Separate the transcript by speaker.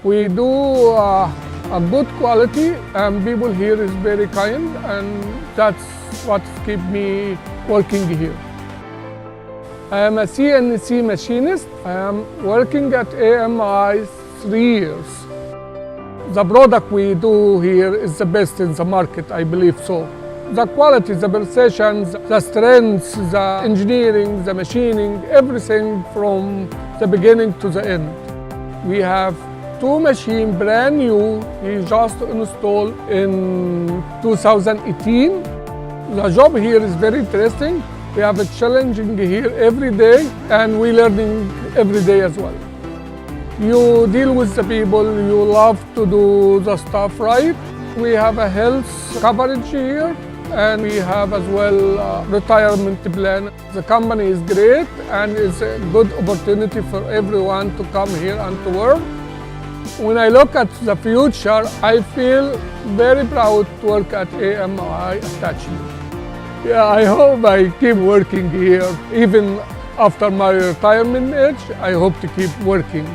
Speaker 1: We do a good quality, and people here is very kind, and that's what keeps me working here. I am a CNC machinist. I am working at AMI 3 years. The product we do here is the best in the market, I believe so. The quality, the precision, the strength, the engineering, the machining, everything from the beginning to the end. We have 2 machines brand new, we just installed in 2018. The job here is very interesting. We have a challenging here every day, and we're learning every day as well. You deal with the people, you love to do the stuff right. We have a health coverage here, and we have as well a retirement plan. The company is great, and it's a good opportunity for everyone to come here and to work. When I look at the future, I feel very proud to work at AMI Attachment. Yeah, I hope I keep working here. Even after my retirement age, I hope to keep working.